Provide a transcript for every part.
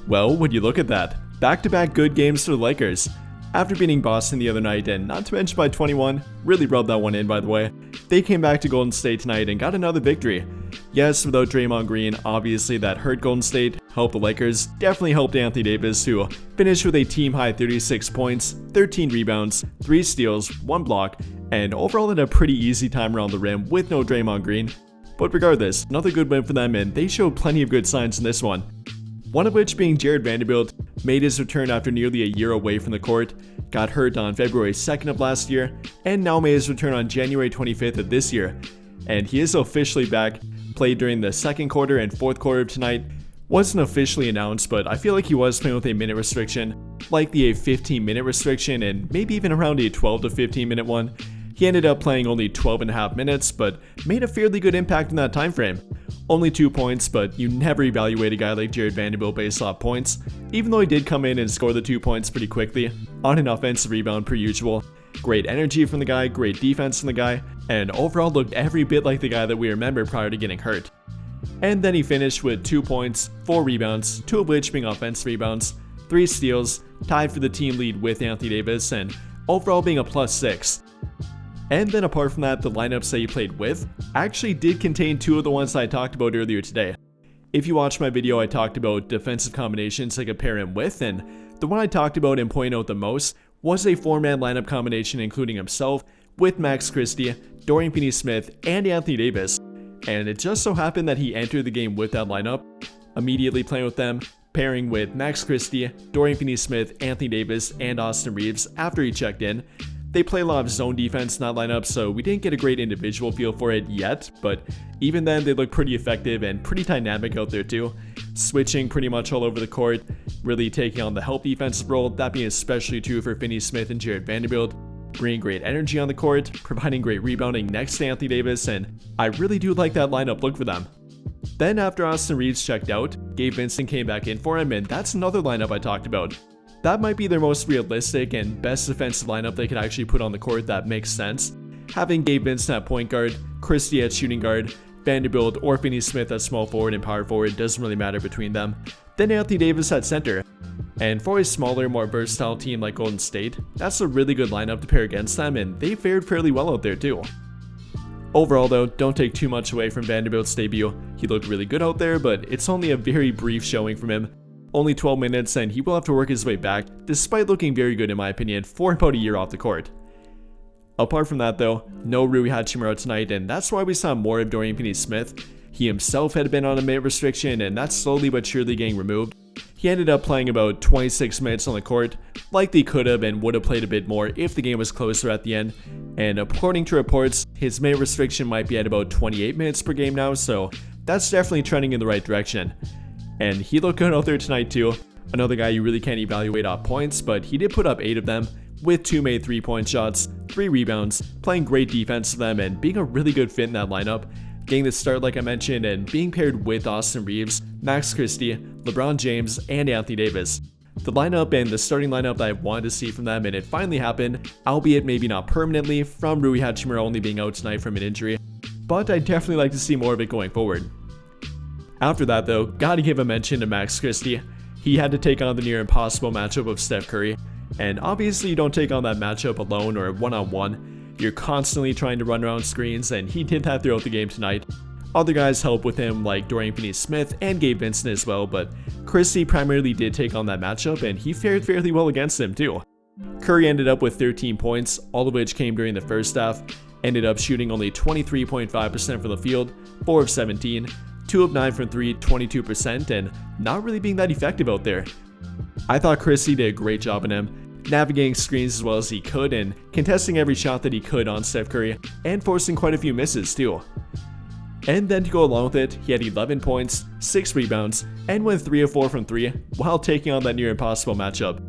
Well, would you look at that? Back-to-back good games for the Lakers. After beating Boston the other night, and not to mention by 21, really rubbed that one in by the way, they came back to Golden State tonight and got another victory. Yes, without Draymond Green, obviously that hurt Golden State, helped the Lakers, definitely helped Anthony Davis, who finished with a team-high 36 points, 13 rebounds, 3 steals, 1 block, and overall had a pretty easy time around the rim with no Draymond Green. But regardless, another good win for them, and they showed plenty of good signs in this one. One of which being Vanderbilt made his return after nearly a year away from the court, got hurt on February 2nd of last year, and now made his return on January 25th of this year. And he is officially back, played during the second quarter and fourth quarter of tonight. Wasn't officially announced, but I feel like he was playing with a minute restriction, likely a 15-minute restriction and maybe even around a 12 to 15-minute one. He ended up playing only 12.5 minutes, but made a fairly good impact in that time frame. Only 2 points, but you never evaluate a guy like Vanderbilt based off points, even though he did come in and score the 2 points pretty quickly, on an offensive rebound per usual. Great energy from the guy, great defense from the guy, and overall looked every bit like the guy that we remember prior to getting hurt. And then he finished with 2 points, 4 rebounds, 2 of which being offensive rebounds, 3 steals, tied for the team lead with Anthony Davis, and overall being a +6. And then apart from that, the lineups that he played with actually did contain 2 of the ones I talked about earlier today. If you watched my video, I talked about defensive combinations to compare him with, and the one I talked about and pointed out the most was a 4-man lineup combination including himself with Max Christie, Dorian Finney-Smith, and Anthony Davis. And it just so happened that he entered the game with that lineup, immediately playing with them, pairing with Max Christie, Dorian Finney-Smith, Anthony Davis, and Austin Reeves after he checked in. They play a lot of zone defense in that lineup, so we didn't get a great individual feel for it yet, but even then they look pretty effective and pretty dynamic out there too. Switching pretty much all over the court, really taking on the help defensive role, that being especially true for Finney-Smith and Vanderbilt. Bringing great energy on the court, providing great rebounding next to Anthony Davis, and I really do like that lineup look for them. Then after Austin Reeves checked out, Gabe Vincent came back in for him, and that's another lineup I talked about. That might be their most realistic and best defensive lineup they could actually put on the court that makes sense. Having Gabe Vincent at point guard, Christie at shooting guard, Vanderbilt or Finney-Smith at small forward and power forward, doesn't really matter between them. Then Anthony Davis at center. And for a smaller, more versatile team like Golden State, that's a really good lineup to pair against them, and they fared fairly well out there too. Overall though, don't take too much away from Vanderbilt's debut. He looked really good out there, but it's only a very brief showing from him. Only 12 minutes and he will have to work his way back, despite looking very good in my opinion for about a year off the court. Apart from that though, no Rui Hachimura tonight, and that's why we saw more of Dorian Finney-Smith. He himself had been on a minute restriction, and that's slowly but surely getting removed. He ended up playing about 26 minutes on the court, likely could have and would have played a bit more if the game was closer at the end, and according to reports, his minute restriction might be at about 28 minutes per game now, so that's definitely trending in the right direction. And he looked good out there tonight too. Another guy you really can't evaluate off points, but he did put up 8 of them, with 2 made 3-point shots, 3 rebounds, playing great defense for them and being a really good fit in that lineup. Getting the start like I mentioned and being paired with Austin Reeves, Max Christie, LeBron James, and Anthony Davis. The lineup and the starting lineup that I wanted to see from them, and it finally happened, albeit maybe not permanently from Rui Hachimura only being out tonight from an injury, but I'd definitely like to see more of it going forward. After that though, gotta give a mention to Max Christie. He had to take on the near impossible matchup of Steph Curry, and obviously you don't take on that matchup alone or one-on-one. You're constantly trying to run around screens, and he did that throughout the game tonight. Other guys help with him like Dorian Finney-Smith and Gabe Vincent as well, but Christie primarily did take on that matchup and he fared fairly well against him too. Curry ended up with 13 points, all of which came during the first half, ended up shooting only 23.5% from the field, 4 of 17, 2 of 9 from 3, 22%, and not really being that effective out there. I thought Christie did a great job on him, navigating screens as well as he could and contesting every shot that he could on Steph Curry and forcing quite a few misses too. And then to go along with it, he had 11 points, 6 rebounds, and went 3 of 4 from 3 while taking on that near impossible matchup.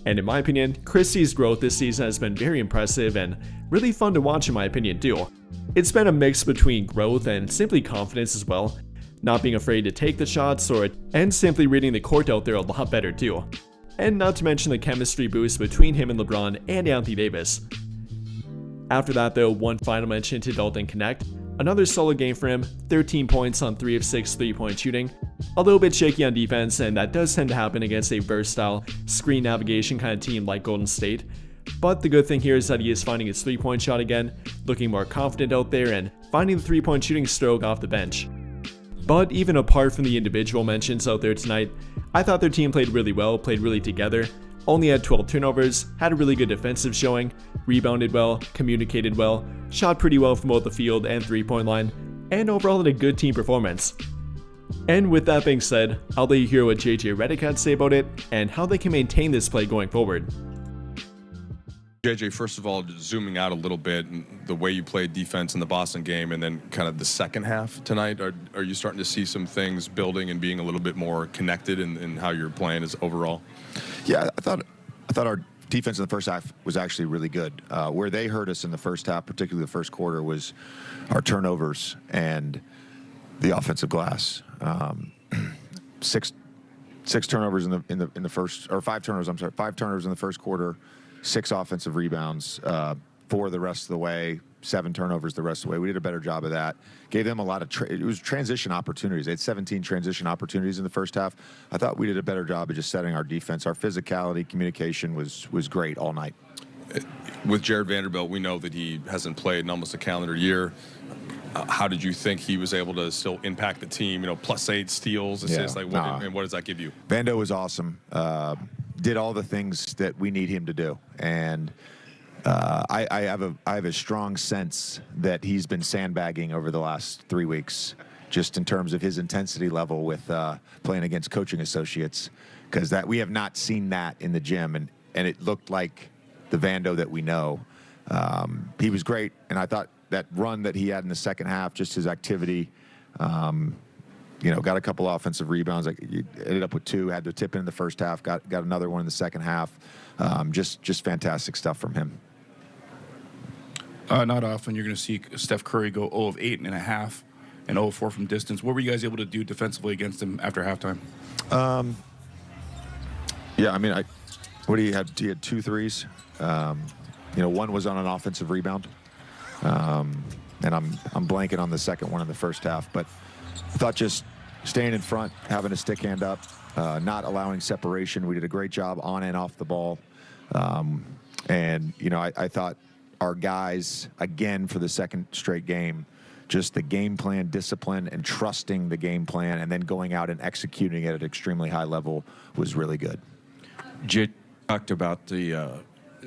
And in my opinion, Christie's growth this season has been very impressive and really fun to watch in my opinion too. It's been a mix between growth and simply confidence as well, not being afraid to take the shots and simply reading the court out there a lot better too. And not to mention the chemistry boost between him and LeBron and Anthony Davis. After that though, one final mention to Dalton Connect. Another solid game for him, 13 points on 3 of 6 3-point shooting. A little bit shaky on defense, and that does tend to happen against a versatile screen navigation kind of team like Golden State. But the good thing here is that he is finding his 3-point shot again, looking more confident out there, and finding the 3-point shooting stroke off the bench. But even apart from the individual mentions out there tonight, I thought their team played really well, played really together, only had 12 turnovers, had a really good defensive showing, rebounded well, communicated well, shot pretty well from both the field and 3-point line, and overall had a good team performance. And with that being said, I'll let you hear what JJ Redick had to say about it, and how they can maintain this play going forward. JJ, first of all, zooming out a little bit, the way you played defense in the Boston game and then kind of the second half tonight, are you starting to see some things building and being a little bit more connected in how you're playing is overall? Yeah, I thought our defense in the first half was actually really good. Where they hurt us in the first half, particularly the first quarter, was our turnovers and the offensive glass. Six turnovers in the first, or 5 turnovers. I'm sorry, 5 turnovers in the first quarter. 6 offensive rebounds, 4 the rest of the way, 7 turnovers the rest of the way. We did a better job of that. Gave them a lot of it was transition opportunities. They had 17 transition opportunities in the first half. I thought we did a better job of just setting our defense. Our physicality, communication was great all night. With Jared Vanderbilt, we know that he hasn't played in almost a calendar year. How did you think he was able to still impact the team? +8 steals, assists. Yeah, and what does that give you? Vando was awesome. Did all the things that we need him to do, and I have a strong sense that he's been sandbagging over the last 3 weeks, just in terms of his intensity level with playing against coaching associates, because that we have not seen that in the gym, and it looked like the Vando that we know. He was great, and I thought that run that he had in the second half, just his activity. Got a couple offensive rebounds. He ended up with 2. Had to tip in the first half. Got another one in the second half. Just fantastic stuff from him. Not often you're going to see Steph Curry go 0 of 8 and a half and 0 of 4 from distance. What were you guys able to do defensively against him after halftime? What he had 2 threes. One was on an offensive rebound, and I'm blanking on the second one in the first half. But I thought just staying in front, having a stick hand up, not allowing separation. We did a great job on and off the ball. I thought our guys, again, for the second straight game, just the game plan, discipline, and trusting the game plan, and then going out and executing it at an extremely high level was really good. Jit talked about the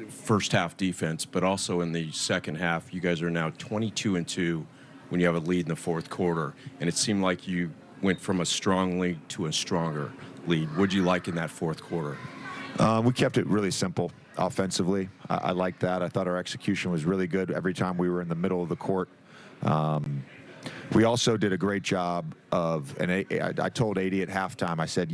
first half defense, but also in the second half, you guys are now 22-2 when you have a lead in the fourth quarter, and it seemed like you went from a strong lead to a stronger lead. What'd you like in that fourth quarter? We kept it really simple offensively. I liked that. I thought our execution was really good every time we were in the middle of the court. We also did a great job of, and I told AD at halftime, I said,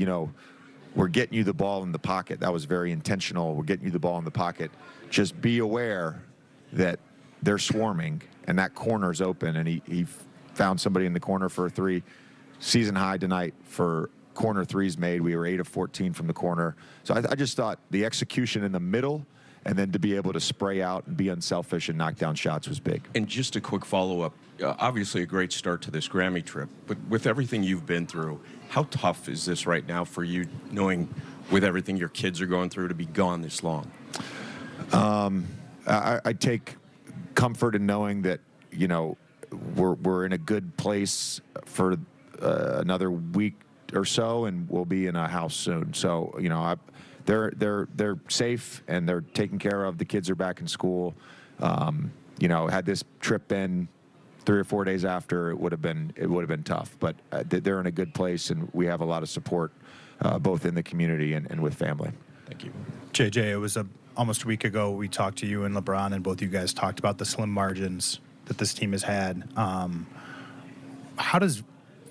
we're getting you the ball in the pocket. That was very intentional. We're getting you the ball in the pocket. Just be aware that they're swarming and that corner's open. And he found somebody in the corner for a 3. Season high tonight for corner 3s made. We were 8 of 14 from the corner. So I just thought the execution in the middle, and then to be able to spray out and be unselfish and knock down shots was big. And just a quick follow-up. Obviously a great start to this Grammy trip, but with everything you've been through, how tough is this right now for you, knowing with everything your kids are going through, to be gone this long? I take comfort in knowing that, we're in a good place for another week or so, and we'll be in a house soon. So, they're safe and they're taken care of. The kids are back in school. Had this trip been 3 or 4 days after, it would have been tough. But they're in a good place, and we have a lot of support, both in the community and with family. Thank you. JJ, it was almost a week ago we talked to you and LeBron, and both you guys talked about the slim margins that this team has had. How does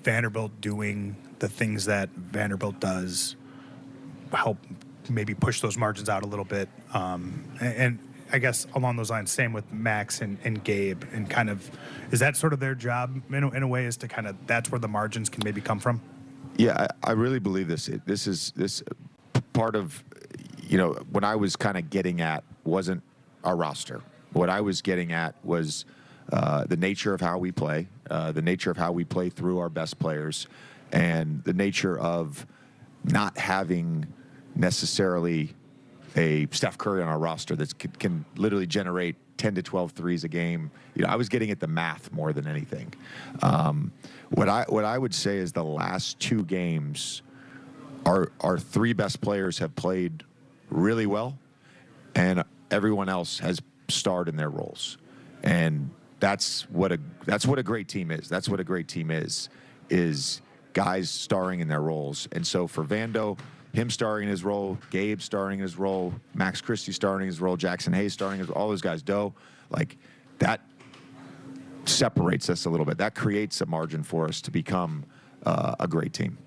Vanderbilt doing the things that Vanderbilt does help maybe push those margins out a little bit? And I guess along those lines, same with Max and Gabe, and kind of, is that sort of their job in a way, is to kind of, that's where the margins can maybe come from? Yeah, I really believe this. This part of, what I was kind of getting at wasn't our roster. What I was getting at was the nature of how we play, the nature of how we play through our best players, and the nature of not having necessarily a Steph Curry on our roster that can literally generate 10 to 12 threes a game. I was getting at the math more than anything. What I would say is the last 2 games, our 3 best players have played really well, and everyone else has starred in their roles. And that's what a great team is. That's what a great team is guys starring in their roles. And so for Vando, him starring in his role, Gabe starring in his role, Max Christie starring in his role, Jackson Hayes starring in his role, all those guys, Doe, like that separates us a little bit. That creates a margin for us to become a great team.